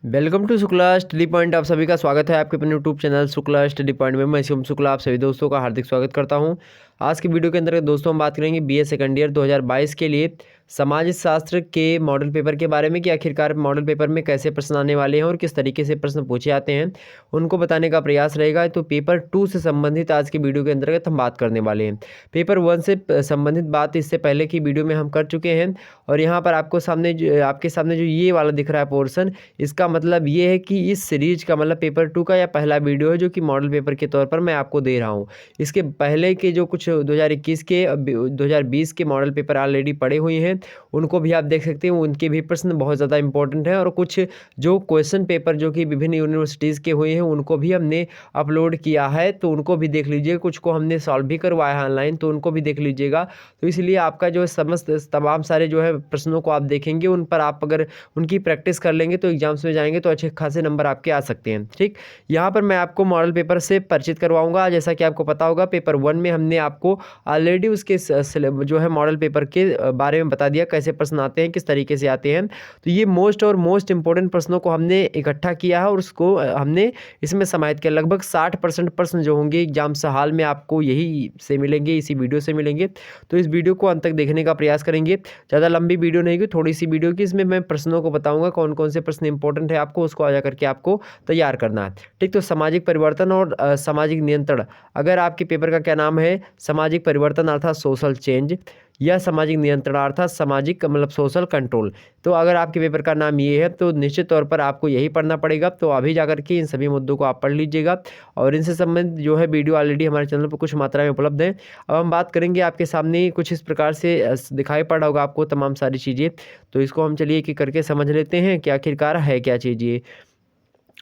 Welcome to Shukla Study Point. आप सभी का स्वागत है आपके अपने YouTube channel Shukla Study Point में। मैं शिवम शुक्ला आप सभी दोस्तों का हार्दिक स्वागत करता हूं। आज की वीडियो के अंदर दोस्तों हम बात करेंगे बीए सेकंड ईयर 2022 के लिए समाज शास्त्र के मॉडल पेपर के बारे में कि आखिरकार मॉडल पेपर में कैसे प्रश्न आने वाले हैं और किस तरीके से प्रश्न पूछे जाते हैं, उनको बताने का प्रयास रहेगा। तो पेपर 2 से संबंधित आज की वीडियो के अंतर्गत हम बात करने वाले हैं। पेपर 1 से संबंधित बात इससे पहले की वीडियो में हम कर चुके हैं और यहाँ पर आपके सामने जो ये वाला दिख रहा है पोर्शन, इसका मतलब ये है कि इस सीरीज का मतलब पेपर 2 का यह पहला वीडियो है जो कि मॉडल पेपर के तौर पर मैं आपको दे रहा हूँ। इसके पहले के जो कुछ 2021 के 2020 के मॉडल पेपर ऑलरेडी पड़े हुए हैं, उनको भी आप देख सकते हैं। उनके भी प्रश्न बहुत ज़्यादा इंपॉर्टेंट हैं और कुछ जो क्वेश्चन पेपर जो कि विभिन्न यूनिवर्सिटीज़ के हुए हैं उनको भी हमने अपलोड किया है, तो उनको भी देख लीजिए। कुछ को हमने सॉल्व भी करवाया है ऑनलाइन, तो उनको भी देख लीजिएगा। तो इसलिए आपका जो समस्त तमाम सारे जो है प्रश्नों को आप देखेंगे, उन पर आप अगर उनकी प्रैक्टिस कर लेंगे तो एग्जाम्स में जाएंगे तो अच्छे खासे नंबर आपके आ सकते हैं। ठीक, यहाँ पर मैं आपको मॉडल पेपर से परिचित करवाऊंगा। जैसा कि आपको पता होगा पेपर 1 में हमने आपको ऑलरेडी उसके जो है मॉडल पेपर के बारे में बता दिया, कैसे प्रश्न आते हैं, किस तरीके से आते हैं। तो ये मोस्ट इंपॉर्टेंट प्रश्नों को हमने इकट्ठा किया है और उसको हमने इसमें समाहित किया। लगभग 60% प्रश्न जो होंगे एग्जाम्स हाल में आपको यही से मिलेंगे, इसी वीडियो से मिलेंगे। तो इस वीडियो को अंत तक देखने का प्रयास करेंगे। ज़्यादा लंबी वीडियो नहीं होगी, थोड़ी सी वीडियो की। इसमें मैं प्रश्नों को बताऊंगा कौन कौन से प्रश्न इंपॉर्टेंट है, आपको उसको आजा करके आपको तैयार करना है। ठीक, तो सामाजिक परिवर्तन और सामाजिक नियंत्रण, अगर आपके पेपर का क्या नाम है, सामाजिक परिवर्तन अर्थात सोशल चेंज, या सामाजिक नियंत्रण अर्थात सामाजिक मतलब सोशल कंट्रोल, तो अगर आपके पेपर का नाम ये है तो निश्चित तौर पर आपको यही पढ़ना पड़ेगा। तो अभी जाकर के इन सभी मुद्दों को आप पढ़ लीजिएगा और इनसे संबंधित जो है वीडियो ऑलरेडी हमारे चैनल पर कुछ मात्रा में उपलब्ध है। अब हम बात करेंगे, आपके सामने कुछ इस प्रकार से दिखाई पड़ रहा होगा आपको तमाम सारी चीज़ें। तो इसको हम चलिए एक एक करके समझ लेते हैं कि आखिरकार है क्या चीज़ ये।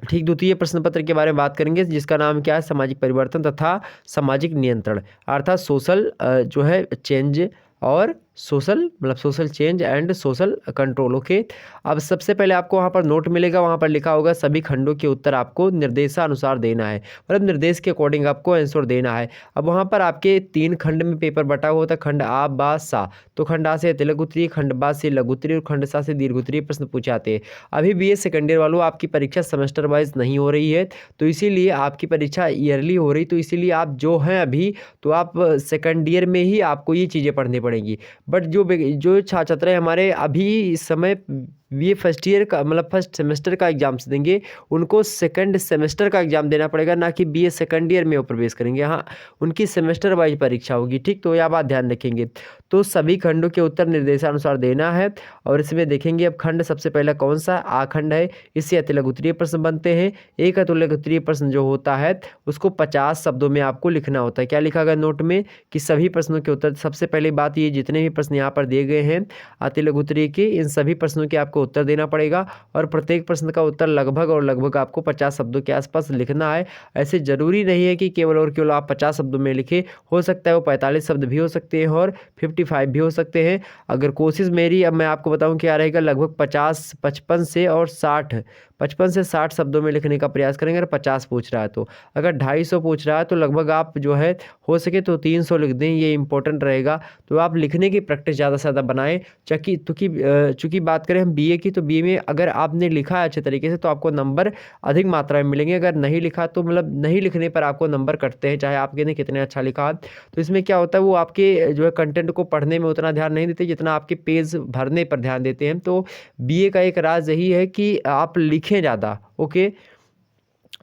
ठीक, द्वितीय प्रश्न पत्र के बारे में बात करेंगे जिसका नाम क्या है, सामाजिक परिवर्तन तथा सामाजिक नियंत्रण अर्थात सोशल जो है चेंज और social change and social control. Okay, अब सबसे पहले आपको वहाँ पर नोट मिलेगा, वहाँ पर लिखा होगा सभी खंडों के उत्तर आपको निर्देशानुसार देना है, मतलब निर्देश के अकॉर्डिंग आपको आंसर देना है। अब वहाँ पर आपके 3 खंड में पेपर बटा हुआ था, खंड आ बा सा। तो खंड आ से तिलक उत्तरीय, खंड बा से लघु उत्तरीय और खंड सा से दीर्घ उत्तरीय प्रश्न पूछे जाते हैं। अभी बीए सेकेंड ईयर वालों आपकी परीक्षा सेमेस्टर वाइज नहीं हो रही है, तो इसीलिए आपकी परीक्षा ईयरली हो रही, तो इसीलिए आप जो हैं अभी, तो आप सेकेंड ईयर में ही आपको ये चीज़ें पढ़नी पड़ेंगी। बट जो छात्र हैं हमारे अभी इस समय ये फर्स्ट ईयर का मतलब फर्स्ट सेमेस्टर का एग्जाम्स देंगे, उनको सेकंड सेमेस्टर का एग्जाम देना पड़ेगा, ना कि बीए सेकंड ईयर में वो प्रवेश करेंगे। हाँ, उनकी सेमेस्टर वाइज परीक्षा होगी। ठीक, तो यह बात ध्यान रखेंगे। तो सभी खंडों के उत्तर निर्देशानुसार देना है और इसमें देखेंगे अब खंड सबसे पहला कौन सा आखंड है, इससे अतिलघु उत्तरीय प्रश्न बनते हैं। एक अतिलघु उत्तरीय प्रश्न जो होता है उसको 50 शब्दों में आपको लिखना होता है। क्या लिखा गया नोट में कि सभी प्रश्नों के उत्तर, सबसे पहली बात ये जितने भी प्रश्न यहाँ पर दिए गए हैं अतिलघु उत्तरीय के, इन सभी प्रश्नों के आपको उत्तर देना पड़ेगा और प्रत्येक प्रश्न का उत्तर लगभग आपको 50 शब्दों के आसपास लिखना है। ऐसे जरूरी नहीं है कि केवल और केवल आप 50 शब्दों में लिखें, हो सकता है वो 45 शब्द भी हो सकते हैं और 55 भी हो सकते हैं। अगर कोशिश मेरी, अब मैं आपको बताऊं क्या रहेगा, लगभग 55 से 60 शब्दों में लिखने का प्रयास करेंगे। अगर 50 पूछ रहा है तो, अगर 250 पूछ रहा है तो लगभग आप जो है हो सके तो 300 लिख दें, ये इंपॉर्टेंट रहेगा। तो आप लिखने की प्रैक्टिस ज़्यादा से ज़्यादा बनाएं। चूँकि बात करें हम बीए की, तो बीए में अगर आपने लिखा है अच्छे तरीके से तो आपको नंबर अधिक मात्रा में मिलेंगे। अगर नहीं लिखा तो मतलब नहीं लिखने पर आपको नंबर कटते हैं, चाहे आपके ने कितने अच्छा लिखा। तो इसमें क्या होता है, वो आपके जो है कंटेंट को पढ़ने में उतना ध्यान नहीं देते जितना आपके पेज भरने पर ध्यान देते हैं। तो बीए का एक राज यही है कि आप लिखें ज़्यादा। ओके,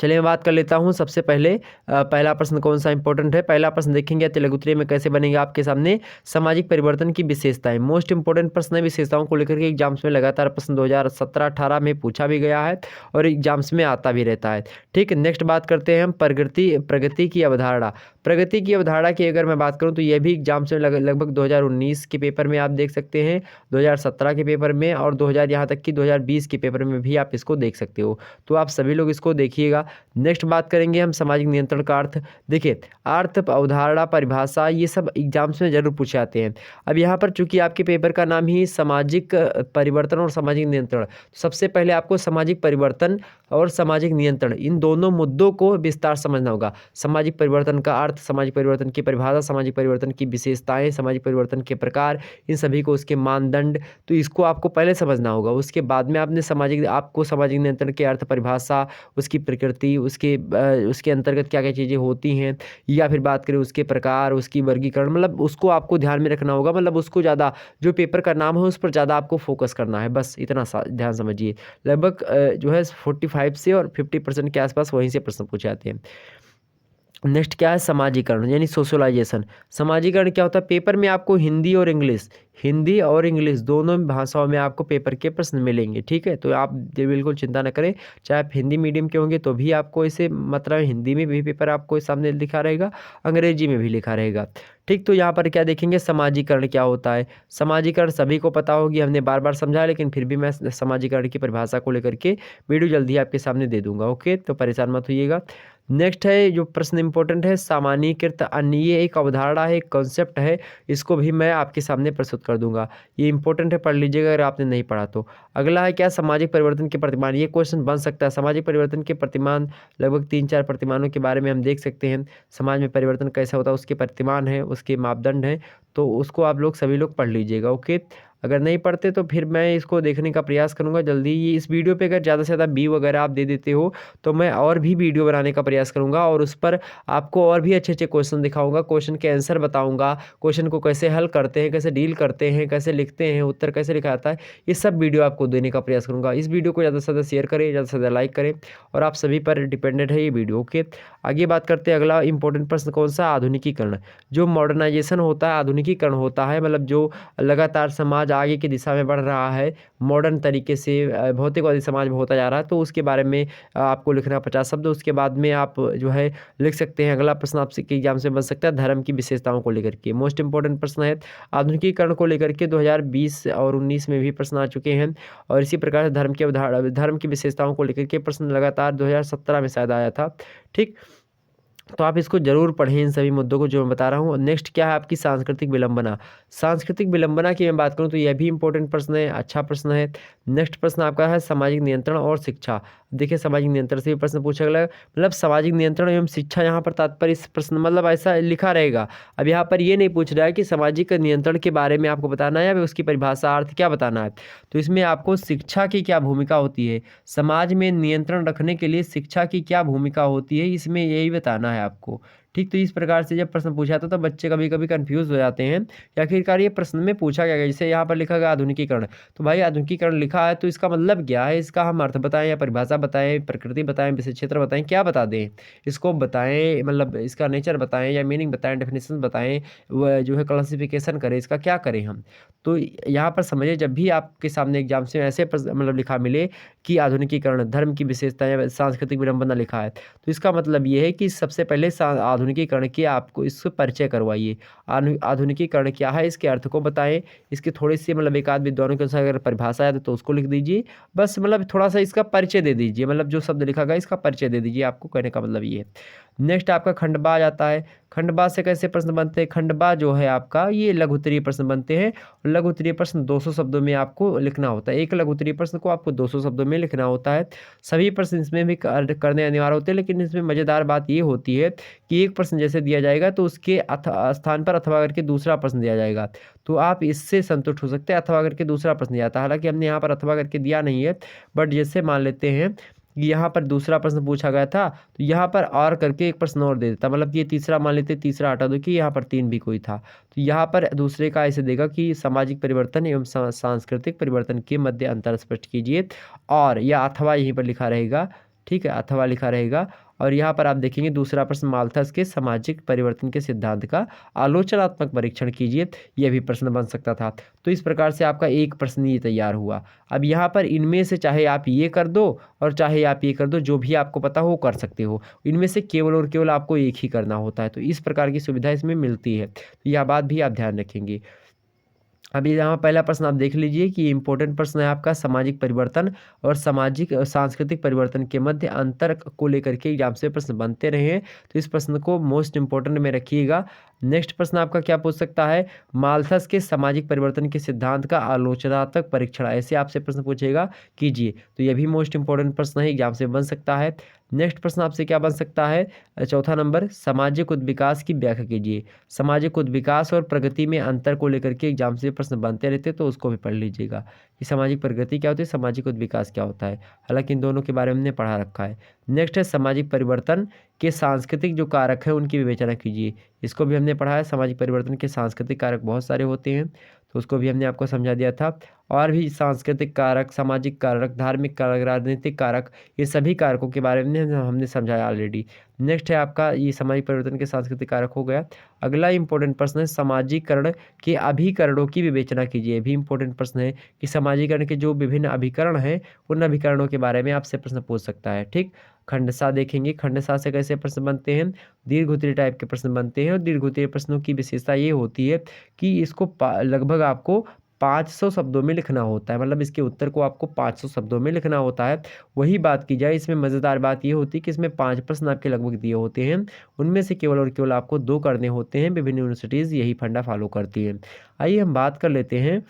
चलिए मैं बात कर लेता हूं। सबसे पहले पहला प्रश्न कौन सा इंपॉर्टेंट है, पहला प्रश्न देखेंगे अतिलघु उत्तरीय में कैसे बनेगा आपके सामने, सामाजिक परिवर्तन की विशेषताएं। मोस्ट इंपॉर्टेंट प्रश्न है, विशेषताओं को लेकर के एग्जाम्स में लगातार प्रश्न 2017-18 में पूछा भी गया है और एग्जाम्स में आता भी रहता है। ठीक, नेक्स्ट बात करते हैं हम प्रगति की अवधारणा। प्रगति की अवधारणा की अगर मैं बात करूँ तो यह भी एग्जाम्स में लगभग 2019 के पेपर में आप देख सकते हैं, 2017 के पेपर में और 2000 यहाँ तक कि 2020 के पेपर में भी आप इसको देख सकते हो। तो आप सभी लोग इसको देखिएगा। जाएगा। नेक्स्ट बात करेंगे हम सामाजिक नियंत्रण का अर्थ। देखिए, अर्थ, अवधारणा, परिभाषा, ये सब एग्जाम्स में ज़रूर पूछे जाते हैं। अब यहाँ पर चूंकि आपके पेपर का नाम ही सामाजिक परिवर्तन और सामाजिक नियंत्रण, सबसे पहले आपको सामाजिक परिवर्तन और सामाजिक नियंत्रण, इन दोनों मुद्दों को विस्तार समझना होगा। सामाजिक परिवर्तन का अर्थ, सामाजिक परिवर्तन की परिभाषा, सामाजिक परिवर्तन की विशेषताएं, सामाजिक परिवर्तन के प्रकार, इन सभी को उसके मानदंड, तो इसको आपको पहले समझना होगा। उसके बाद में आपको सामाजिक नियंत्रण के अर्थ, परिभाषा, उसकी प्रकृति, उसके अंतर्गत क्या क्या चीज़ें होती हैं, या फिर बात करें उसके प्रकार, उसकी वर्गीकरण, मतलब उसको आपको ध्यान में रखना होगा। मतलब उसको ज़्यादा, जो पेपर का नाम है उस पर ज़्यादा आपको फोकस करना है, बस इतना ध्यान समझिए। लगभग जो है 45 से और 50% के आसपास वहीं से प्रश्न पूछे जाते हैं। नेक्स्ट क्या है, समाजीकरण यानी सोशलाइजेशन। समाजीकरण क्या होता है, पेपर में आपको हिंदी और इंग्लिश दोनों भाषाओं में आपको पेपर के प्रश्न मिलेंगे, ठीक है। तो आप बिल्कुल चिंता न करें, चाहे आप हिंदी मीडियम के होंगे तो भी आपको इसे मतलब हिंदी में भी पेपर आपको सामने लिखा रहेगा, अंग्रेजी में भी लिखा रहेगा, ठीक। तो यहाँ पर क्या देखेंगे, समाजीकरण क्या होता है। समाजीकरण सभी को पता होगी, हमने बार बार समझाया, लेकिन फिर भी मैं समाजीकरण की परिभाषा को लेकर के वीडियो जल्दी आपके सामने दे दूंगा, ओके, तो परेशान मत होइएगा। नेक्स्ट है जो प्रश्न इंपॉर्टेंट है, सामान्यीकृत अन्य, ये एक अवधारणा है, एक कॉन्सेप्ट है, इसको भी मैं आपके सामने प्रस्तुत कर दूंगा। ये इंपॉर्टेंट है, पढ़ लीजिएगा अगर आपने नहीं पढ़ा तो। अगला है क्या, सामाजिक परिवर्तन के प्रतिमान। ये क्वेश्चन बन सकता है, सामाजिक परिवर्तन के प्रतिमान, लगभग 3-4 प्रतिमानों के बारे में हम देख सकते हैं। समाज में परिवर्तन कैसा होता है, उसके प्रतिमान है, उसके मापदंड हैं, तो उसको आप लोग सभी लोग पढ़ लीजिएगा, ओके। अगर नहीं पढ़ते तो फिर मैं इसको देखने का प्रयास करूंगा जल्दी। ये इस वीडियो पे अगर ज़्यादा से ज़्यादा व्यू वगैरह आप दे देते हो तो मैं और भी वीडियो बनाने का प्रयास करूंगा, और उस पर आपको और भी अच्छे अच्छे क्वेश्चन दिखाऊंगा, क्वेश्चन के आंसर बताऊंगा, क्वेश्चन को कैसे हल करते हैं, कैसे डील करते हैं, कैसे लिखते हैं, उत्तर कैसे लिखा जाता है, ये सब वीडियो आपको देने का प्रयास करूँगा। इस वीडियो को ज़्यादा से ज़्यादा शेयर करें, ज़्यादा से ज़्यादा लाइक करें, और आप सभी पर डिपेंडेंट है ये वीडियो, ओके। आगे बात करते हैं, अगला इंपॉर्टेंट प्रश्न कौन सा, आधुनिकीकरण। जो मॉडर्नाइजेशन होता है, आधुनिकीकरण होता है, मतलब जो लगातार समाज आगे की दिशा में बढ़ रहा है, मॉडर्न तरीके से भौतिकवादी समाज में होता जा रहा है, तो उसके बारे में आपको लिखना 50 शब्द। उसके बाद में आप जो है लिख सकते हैं, अगला प्रश्न आपसे एग्जाम से बन सकता है, धर्म की विशेषताओं को लेकर के, मोस्ट इंपॉर्टेंट प्रश्न है। आधुनिकीकरण को लेकर के 2020 और 19 में भी प्रश्न आ चुके हैं, और इसी प्रकार से धर्म की विशेषताओं को लेकर के प्रश्न लगातार 2017 में शायद आया था, ठीक। तो आप इसको जरूर पढ़ें, इन सभी मुद्दों को जो मैं बता रहा हूँ। नेक्स्ट क्या है आपकी सांस्कृतिक विलंबना। सांस्कृतिक विलंबना की मैं बात करूँ तो यह भी इंपॉर्टेंट प्रश्न है, अच्छा प्रश्न है। नेक्स्ट प्रश्न आपका है सामाजिक नियंत्रण और शिक्षा। देखिए, सामाजिक नियंत्रण से भी प्रश्न पूछा गया, मतलब सामाजिक नियंत्रण एवं शिक्षा, यहाँ पर तात्पर्य इस प्रश्न मतलब ऐसा लिखा रहेगा। अब यहाँ पर ये नहीं पूछ रहा है कि सामाजिक नियंत्रण के बारे में आपको बताना है या उसकी परिभाषा अर्थ क्या बताना है, तो इसमें आपको शिक्षा की क्या भूमिका होती है, समाज में नियंत्रण रखने के लिए शिक्षा की क्या भूमिका होती है, इसमें यही बताना है आपको, ठीक। तो इस प्रकार से जब प्रश्न पूछा था तो बच्चे कभी कभी कंफ्यूज हो जाते हैं कि आखिरकार ये प्रश्न में पूछा गया। जैसे यहाँ पर लिखा गया आधुनिकीकरण, तो भाई आधुनिकीकरण लिखा है तो इसका मतलब क्या है, इसका हम अर्थ बताएं या परिभाषा बताएं, प्रकृति बताएं, विशेष क्षेत्र बताएं, क्या बता दें, इसको बताएं, मतलब इसका नेचर बताएं या मीनिंग बताएं, डेफिनेशन बताएं, वह जो है क्लासिफिकेशन करें, इसका क्या करें हम। तो यहाँ पर समझिए, जब भी आपके सामने एग्जाम से ऐसे मतलब लिखा मिले कि आधुनिकीकरण, धर्म की विशेषता या सांस्कृतिक विडंबना लिखा है, तो इसका मतलब ये है कि सबसे पहले आधुनिकीकरण की आपको इससे परिचय करवाइए। आधुनिकीकरण क्या है, इसके अर्थ को बताएं, इसके थोड़ी सी मतलब एक आध विद्वानों के अनुसार अगर परिभाषा है तो उसको लिख दीजिए, बस मतलब थोड़ा सा इसका परिचय दे दीजिए, मतलब जो शब्द लिखा गया इसका परिचय दे दीजिए, आपको कहने का मतलब ये है। नेक्स्ट आपका खंडबा आ जाता है। खंडबा से कैसे प्रश्न बनते हैं, खंडबा जो है आपका ये लघु उत्तरीय प्रश्न बनते हैं। लघु उत्तरीय प्रश्न 200 शब्दों में आपको लिखना होता है, एक लघु उत्तरीय प्रश्न को आपको 200 शब्दों में लिखना होता है। सभी प्रश्न इसमें भी करने अनिवार्य होते हैं, लेकिन इसमें मज़ेदार बात ये होती है कि एक प्रश्न जैसे दिया जाएगा तो उसके स्थान पर अथवा करके दूसरा प्रश्न दिया जाएगा, तो आप इससे संतुष्ट हो सकते हैं। अथवा करके दूसरा प्रश्न दिया था, हालांकि हमने यहाँ पर अथवा करके दिया नहीं है, बट जैसे मान लेते हैं यहाँ पर दूसरा प्रश्न पूछा गया था तो यहाँ पर और करके एक प्रश्न और दे देता, मतलब ये तीसरा मान लेते, तीसरा हटा दो कि यहाँ पर 3 भी कोई था, तो यहाँ पर दूसरे का ऐसे देगा कि सामाजिक परिवर्तन एवं सांस्कृतिक परिवर्तन के मध्य अंतर स्पष्ट कीजिए, और यह अथवा यहीं पर लिखा रहेगा, ठीक है, अथवा लिखा रहेगा। और यहाँ पर आप देखेंगे दूसरा प्रश्न माल्थस के सामाजिक परिवर्तन के सिद्धांत का आलोचनात्मक परीक्षण कीजिए, यह भी प्रश्न बन सकता था। तो इस प्रकार से आपका एक प्रश्न ये तैयार हुआ। अब यहाँ पर इनमें से चाहे आप ये कर दो और चाहे आप ये कर दो, जो भी आपको पता हो कर सकते हो, इनमें से केवल और केवल आपको एक ही करना होता है, तो इस प्रकार की सुविधा इसमें मिलती है, तो यह बात भी आप ध्यान रखेंगे। अभी यहाँ पहला प्रश्न आप देख लीजिए कि इंपॉर्टेंट प्रश्न है आपका, सामाजिक परिवर्तन और सामाजिक सांस्कृतिक परिवर्तन के मध्य अंतर को लेकर के एग्जाम से प्रश्न बनते रहे हैं, तो इस प्रश्न को मोस्ट इंपॉर्टेंट में रखिएगा। नेक्स्ट प्रश्न आपका क्या पूछ सकता है, माल्थस के सामाजिक परिवर्तन के सिद्धांत का आलोचनात्मक परीक्षण, ऐसे आपसे प्रश्न पूछेगा, कीजिए। तो ये भी मोस्ट इंपॉर्टेंट प्रश्न है, एग्जाम से बन सकता है। नेक्स्ट प्रश्न आपसे क्या बन सकता है, चौथा नंबर, सामाजिक उद्विकास की व्याख्या कीजिए। सामाजिक उद्विकास और प्रगति में अंतर को लेकर के एग्जाम से प्रश्न बनते रहते हैं, तो उसको भी पढ़ लीजिएगा कि सामाजिक प्रगति क्या होती है, सामाजिक उद्विकास क्या होता है। हालांकि इन दोनों के बारे में हमने पढ़ा रखा है। नेक्स्ट है सामाजिक परिवर्तन के सांस्कृतिक जो कारक है उनकी विवेचना कीजिए। इसको भी हमने पढ़ा है, सामाजिक परिवर्तन के सांस्कृतिक कारक बहुत सारे होते हैं, तो उसको भी हमने आपको समझा दिया था। और भी सांस्कृतिक कारक, सामाजिक कारक, धार्मिक कारक, राजनीतिक कारक, ये सभी कारकों के बारे में हमने समझाया ऑलरेडी। नेक्स्ट है आपका ये सामाजिक परिवर्तन के सांस्कृतिक कारक हो गया। अगला इंपॉर्टेंट प्रश्न है सामाजिकरण के अभिकरणों की विवेचना कीजिए। भी इंपॉर्टेंट प्रश्न है कि सामाजिकरण के जो विभिन्न अभिकरण हैं उन अभिकरणों के बारे में आपसे प्रश्न पूछ सकता है। ठीक, खंडसा देखेंगे, खंडसा से कैसे प्रश्न बनते हैं, दीर्घ उत्तरीय टाइप के प्रश्न बनते हैं। और दीर्घ उत्तरीय प्रश्नों की विशेषता ये होती है कि इसको लगभग आपको 500 शब्दों में लिखना होता है, मतलब इसके उत्तर को आपको 500 शब्दों में लिखना होता है। वही बात की जाए, इसमें मज़ेदार बात ये होती है कि इसमें 5 प्रश्न आपके लगभग दिए होते हैं, उनमें से केवल और केवल आपको 2 करने होते हैं। विभिन्न यूनिवर्सिटीज़ यही फंडा फॉलो करती हैं। आइए हम बात कर लेते हैं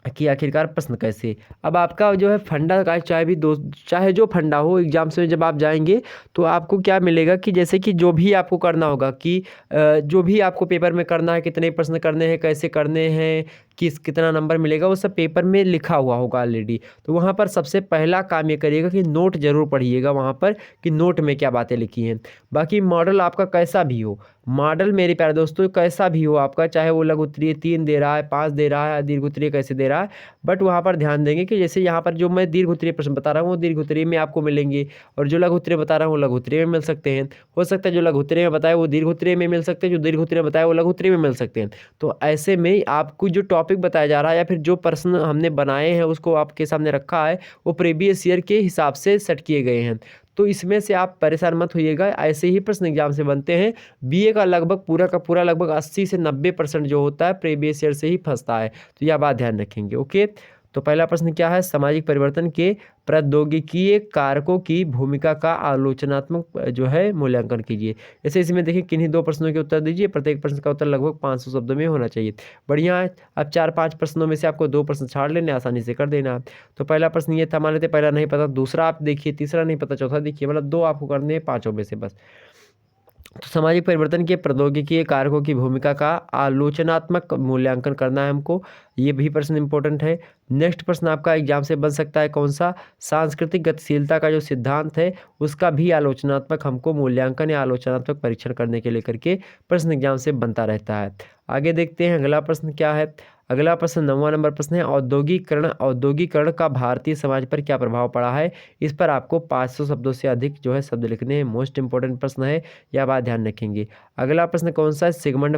कि आखिरकार प्रश्न कैसे। अब आपका जो है फंडा का चाहे जो फंडा हो, एग्जाम से जब आप जाएंगे तो आपको क्या मिलेगा कि जैसे कि जो भी आपको करना होगा कि जो भी आपको पेपर में करना है, कितने प्रश्न करने हैं, कैसे करने हैं, कितना नंबर मिलेगा, वो सब पेपर में लिखा हुआ होगा ऑलरेडी। तो वहाँ पर सबसे पहला काम ये करिएगा कि नोट जरूर पढ़िएगा वहाँ पर कि नोट में क्या बातें लिखी हैं। बाकी मॉडल आपका कैसा भी हो, मॉडल मेरे प्यारे दोस्तों कैसा भी हो आपका, चाहे वो लघु उत्तरीय 3 दे रहा है, 5 दे रहा है, दीर्घ उत्तरीय कैसे दे रहा है, बट वहाँ पर ध्यान देंगे कि जैसे यहाँ पर जो मैं दीर्घ उत्तरीय प्रश्न बता रहा हूँ वो दीर्घ उत्तरीय में आपको मिलेंगे, और जो लघु उत्तरीय बता रहा हूँ वो लघु उत्तरीय में मिल सकते हैं। हो सकता है जो लघु उत्तरीय में बताए वो दीर्घ उत्तरीय में मिल सकते हैं, जो दीर्घ उत्तरीय बताए वो लघु उत्तरीय में मिल सकते हैं। तो ऐसे में आपको जो टॉपिक बताया जा रहा है या फिर जो प्रश्न हमने बनाए हैं उसको आपके सामने रखा है, वो प्रीवियस ईयर के हिसाब से सेट किए गए हैं। तो इसमें से आप परेशान मत होइएगा, ऐसे ही प्रश्न एग्जाम से बनते हैं। बीए का लगभग पूरा का पूरा लगभग 80 से 90% जो होता है प्रीवियस ईयर से ही फंसता है, तो यह बात ध्यान रखेंगे। ओके, तो पहला प्रश्न क्या है, सामाजिक परिवर्तन के प्रौद्योगिकीय कारकों की भूमिका का आलोचनात्मक जो है मूल्यांकन कीजिए। जैसे इसमें देखिए किन्हीं 2 प्रश्नों के उत्तर दीजिए, प्रत्येक प्रश्न का उत्तर लगभग 500 शब्दों में होना चाहिए। बढ़िया है। अब 4-5 प्रश्नों में से आपको 2 प्रश्न छाड़ लेने, आसानी से कर देना। तो पहला प्रश्न ये था, मान लेते पहला नहीं पता, दूसरा आप देखिए, तीसरा नहीं पता, चौथा देखिए, मतलब 2 आपको करने हैं 5 में से बस। तो सामाजिक परिवर्तन के प्रौद्योगिकीय कारकों की भूमिका का आलोचनात्मक मूल्यांकन करना है हमको, ये भी प्रश्न इंपॉर्टेंट है। नेक्स्ट प्रश्न आपका एग्जाम से बन सकता है कौन सा, सांस्कृतिक गतिशीलता का जो सिद्धांत है उसका भी आलोचनात्मक हमको मूल्यांकन या आलोचनात्मक परीक्षण करने के लेकर के प्रश्न एग्जाम से बनता रहता है। आगे देखते हैं अगला प्रश्न क्या है। अगला प्रश्न 9वां नंबर प्रश्न है, औद्योगिकरण का भारतीय समाज पर क्या प्रभाव पड़ा है। इस पर आपको 500 शब्दों से अधिक जो है शब्द लिखने हैं। मोस्ट इंपॉर्टेंट प्रश्न है, यह बात ध्यान रखेंगे। अगला प्रश्न कौन सा है, सिगमंड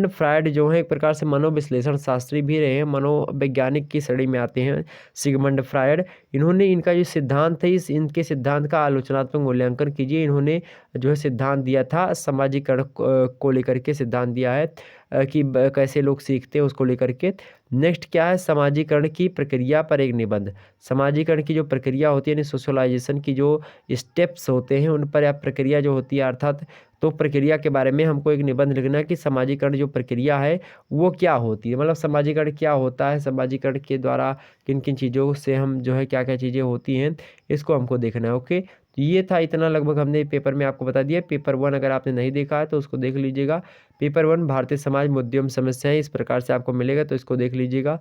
फ्रायड जो है एक प्रकार से मनोविश्लेषण शास्त्री भी रहे हैं, मनोवैज्ञानिक की श्रेणी में आते हैं सिगमंड फ्रायड। इन्होंने इनका जो सिद्धांत है इनके सिद्धांत का आलोचनात्मक मूल्यांकन कीजिए। इन्होंने जो है सिद्धांत दिया था सामाजिकरण को लेकर के सिद्धांत दिया है कि कैसे लोग सीखते हैं उसको लेकर के। नेक्स्ट क्या है, समाजीकरण की प्रक्रिया पर एक निबंध। समाजीकरण की जो प्रक्रिया होती है यानी सोशलाइजेशन की जो स्टेप्स होते हैं उन पर या प्रक्रिया जो होती है अर्थात, तो प्रक्रिया के बारे में हमको एक निबंध लिखना है कि समाजीकरण जो प्रक्रिया है वो क्या होती है, मतलब समाजीकरण क्या होता है, समाजीकरण के द्वारा किन किन चीज़ों से हम जो है क्या क्या चीज़ें होती हैं इसको हमको देखना है। ओके, तो ये था, इतना लगभग हमने पेपर में आपको बता दिया। पेपर 1 अगर आपने नहीं देखा है तो उसको देख लीजिएगा। पेपर 1 भारतीय समाज मुद्दे एवं समस्याएं इस प्रकार से आपको मिलेगा, तो इसको देख लीजिएगा।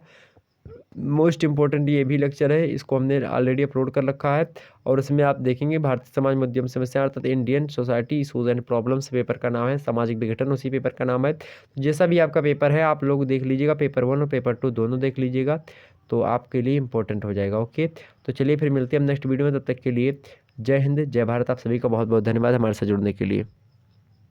मोस्ट इंपॉर्टेंट ये भी लेक्चर है, इसको हमने ऑलरेडी अपलोड कर रखा है, और उसमें आप देखेंगे भारतीय समाज मुद्दे एवं समस्याएं अर्थात Indian society issues and problems paper का नाम है, सामाजिक विघटन उसी पेपर का नाम है। जैसा भी आपका पेपर है आप लोग देख लीजिएगा, पेपर 1 और पेपर 2 दोनों देख लीजिएगा, तो आपके लिए इंपॉर्टेंट हो जाएगा। ओके, तो चलिए फिर मिलते हैं हम नेक्स्ट वीडियो में, तब तक के लिए जय हिंद जय भारत। आप सभी का बहुत बहुत धन्यवाद हमारे साथ जुड़ने के लिए।